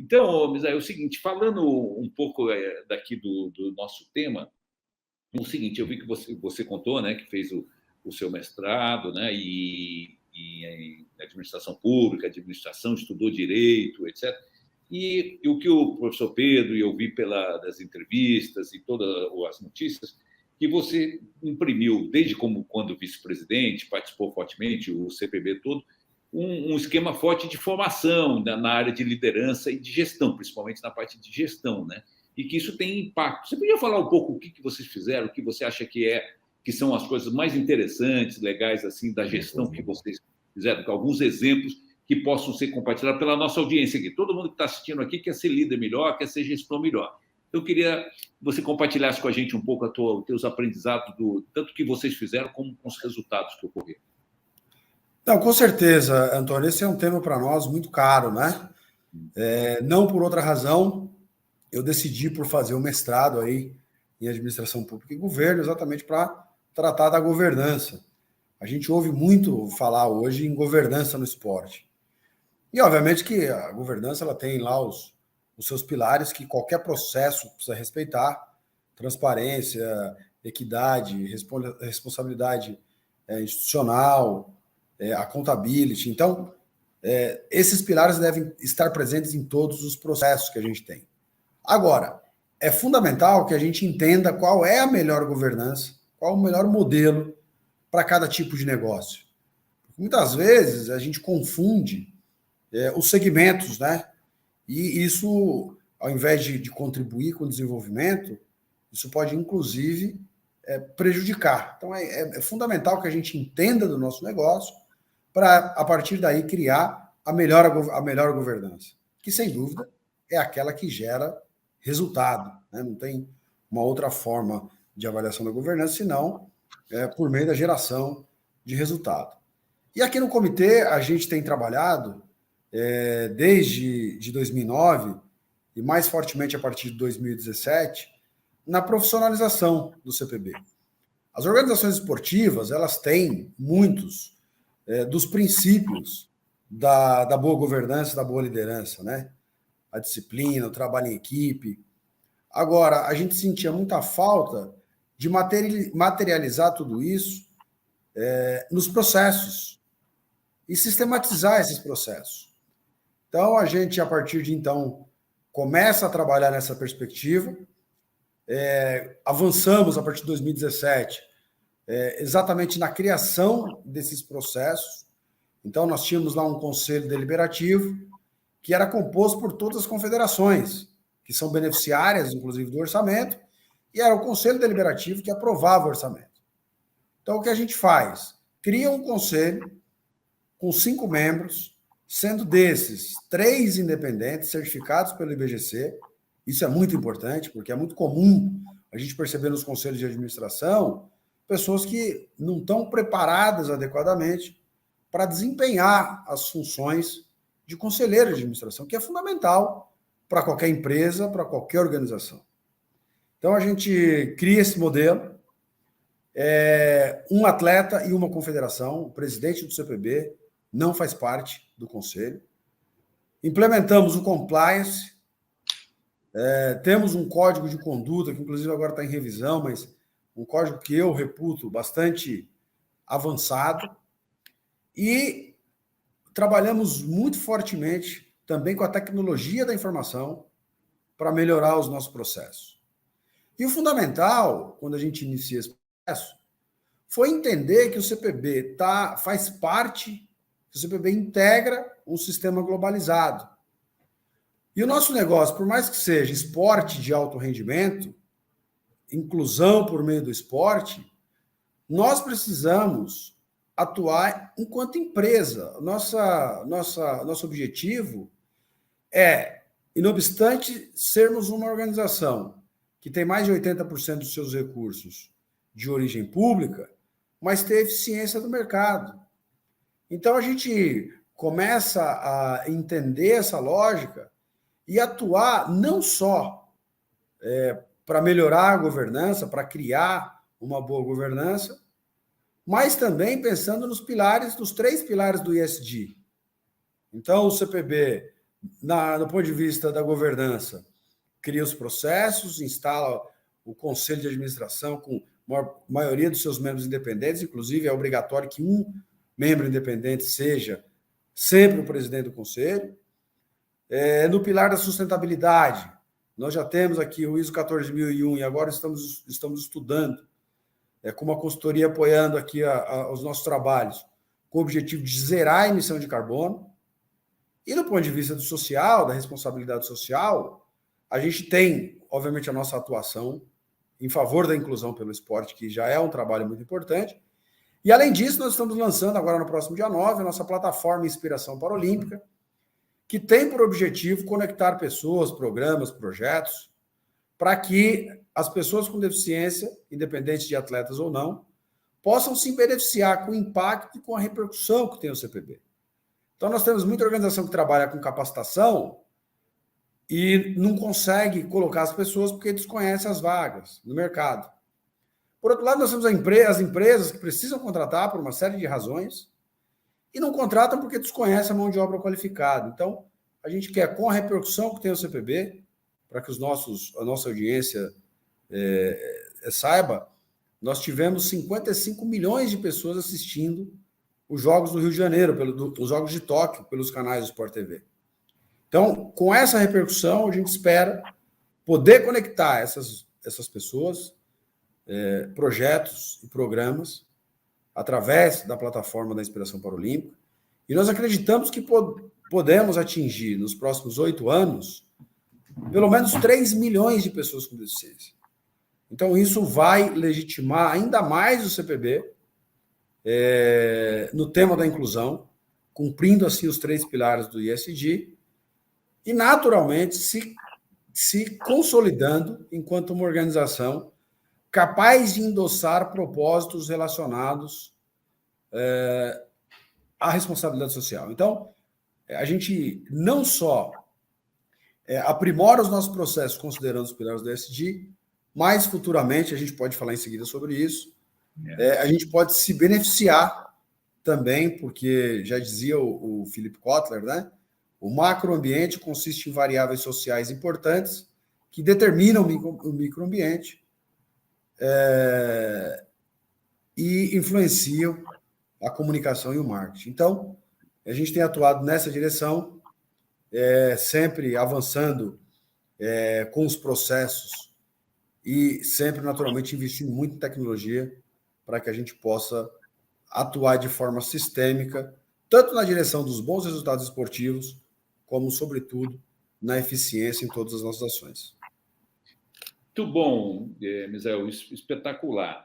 Então, Misael, é o seguinte, falando um pouco daqui do nosso tema, o seguinte, eu vi que você contou, né, que fez o seu mestrado, né, e em administração pública, administração, estudou direito, etc. E o que o professor Pedro, e eu vi das entrevistas e todas as notícias, que você imprimiu, desde quando vice-presidente, participou fortemente, o CPB todo, um esquema forte de formação na área de liderança e de gestão, principalmente na parte de gestão, né? E que isso tem impacto. Você podia falar um pouco o que vocês fizeram, o que você acha que são as coisas mais interessantes, legais, assim, da gestão que vocês fizeram, com alguns exemplos que possam ser compartilhados pela nossa audiência aqui. Todo mundo que está assistindo aqui quer ser líder melhor, quer ser gestor melhor. Eu queria que você compartilhasse com a gente um pouco os teus aprendizados, tanto que vocês fizeram, como com os resultados que ocorreram. Não, com certeza, Antônio, esse é um tema para nós muito caro, né? Não por outra razão, eu decidi por fazer o mestrado aí em administração pública e governo, exatamente para tratar da governança. A gente ouve muito falar hoje em governança no esporte. E, obviamente, que a governança ela tem lá os seus pilares que qualquer processo precisa respeitar: transparência, equidade, responsabilidade institucional, accountability. Então, esses pilares devem estar presentes em todos os processos que a gente tem. Agora, é fundamental que a gente entenda qual é a melhor governança, qual o melhor modelo para cada tipo de negócio. Muitas vezes a gente confunde os segmentos, né? E isso, ao invés de contribuir com o desenvolvimento, isso pode, inclusive, prejudicar. Então, é fundamental que a gente entenda do nosso negócio para, a partir daí, criar a melhor governança, que, sem dúvida, é aquela que gera resultado, né? Não tem uma outra forma de avaliação da governança, senão por meio da geração de resultado. E aqui no comitê, a gente tem trabalhado desde de 2009 e mais fortemente a partir de 2017 na profissionalização do CPB. As organizações esportivas, elas têm muitos dos princípios da boa governança, da boa liderança, né? A disciplina, o trabalho em equipe. Agora, a gente sentia muita falta de materializar tudo isso nos processos e sistematizar esses processos. Então, a gente, a partir de então, começa a trabalhar nessa perspectiva. Avançamos, a partir de 2017, exatamente na criação desses processos. Então, nós tínhamos lá um conselho deliberativo que era composto por todas as confederações, que são beneficiárias, inclusive, do orçamento, e era o conselho deliberativo que aprovava o orçamento. Então, o que a gente faz? Cria um conselho com 5 membros, sendo desses 3 independentes, certificados pelo IBGC. Isso é muito importante, porque é muito comum a gente perceber nos conselhos de administração pessoas que não estão preparadas adequadamente para desempenhar as funções de conselheiro de administração, que é fundamental para qualquer empresa, para qualquer organização. Então, a gente cria esse modelo, um atleta e uma confederação, o presidente do CPB não faz parte do conselho. Implementamos o compliance, temos um código de conduta, que inclusive agora está em revisão, mas um código que eu reputo bastante avançado, e trabalhamos muito fortemente também com a tecnologia da informação para melhorar os nossos processos. E o fundamental, quando a gente inicia esse processo, foi entender que o CPB faz parte, que o CPB integra um sistema globalizado. E o nosso negócio, por mais que seja esporte de alto rendimento, inclusão por meio do esporte, nós precisamos atuar enquanto empresa. Nosso objetivo e não obstante sermos uma organização que tem mais de 80% dos seus recursos de origem pública, mas ter eficiência do mercado. Então, a gente começa a entender essa lógica e atuar não só para melhorar a governança, para criar uma boa governança, mas também pensando nos 3 pilares do ESG. Então, o CPB do ponto de vista da governança, cria os processos, instala o conselho de administração com a maioria dos seus membros independentes, inclusive é obrigatório que um membro independente seja sempre o presidente do conselho. No pilar da sustentabilidade, nós já temos aqui o ISO 14001 e agora estamos estudando, com uma consultoria apoiando aqui os nossos trabalhos, com o objetivo de zerar a emissão de carbono. E do ponto de vista do social, da responsabilidade social, a gente tem, obviamente, a nossa atuação em favor da inclusão pelo esporte, que já é um trabalho muito importante. E, além disso, nós estamos lançando agora no próximo dia 9 a nossa plataforma Inspiração Paralímpica, que tem por objetivo conectar pessoas, programas, projetos, para que as pessoas com deficiência, independente de atletas ou não, possam se beneficiar com o impacto e com a repercussão que tem o CPB. Então, nós temos muita organização que trabalha com capacitação e não consegue colocar as pessoas porque desconhece as vagas no mercado. Por outro lado, nós temos as empresas que precisam contratar por uma série de razões e não contratam porque desconhecem a mão de obra qualificada. Então, a gente quer, com a repercussão que tem o CPB, para que a nossa audiência saiba, nós tivemos 55 milhões de pessoas assistindo os Jogos do Rio de Janeiro, os Jogos de Tóquio, pelos canais do Sport TV. Então, com essa repercussão, a gente espera poder conectar essas pessoas, projetos e programas, através da plataforma da Inspiração Paralímpica, e nós acreditamos que podemos atingir, nos próximos 8 anos, pelo menos 3 milhões de pessoas com deficiência. Então, isso vai legitimar ainda mais o CPB no tema da inclusão, cumprindo, assim, os 3 pilares do ISD e, naturalmente, se consolidando enquanto uma organização capaz de endossar propósitos relacionados à responsabilidade social. Então, a gente não só aprimora os nossos processos considerando os pilares do ESG, mas futuramente, a gente pode falar em seguida sobre isso, a gente pode se beneficiar também, porque já dizia o Philip Kotler, né? O macroambiente consiste em variáveis sociais importantes que determinam o microambiente e influenciam a comunicação e o marketing. Então, a gente tem atuado nessa direção, sempre avançando com os processos e sempre, naturalmente, investindo muito em tecnologia para que a gente possa atuar de forma sistêmica, tanto na direção dos bons resultados esportivos, como, sobretudo, na eficiência em todas as nossas ações. Muito bom, Misael, espetacular.